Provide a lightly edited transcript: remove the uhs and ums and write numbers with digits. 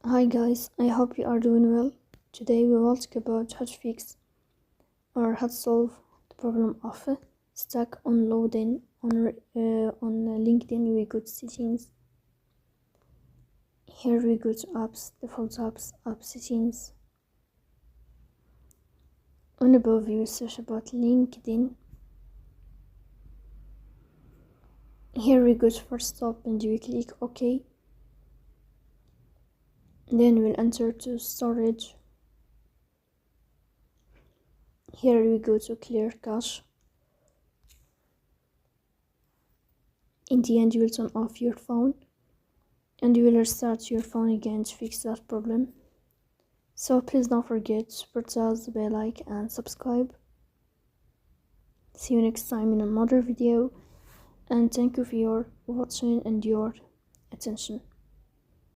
Hi guys, I hope you are doing well. Today we will talk about how to fix or how to solve the problem of stuck on loading on LinkedIn. We go to settings. Here we go to apps, default apps, app settings. On above you search about LinkedIn. Here we go to first stop and we click OK. Then we'll enter to storage. Here we go to clear cache. In the end, you will turn off your phone and you will restart your phone again to fix that problem. So please don't forget to press the bell icon and subscribe. See you next time in another video, and thank you for your watching and your attention.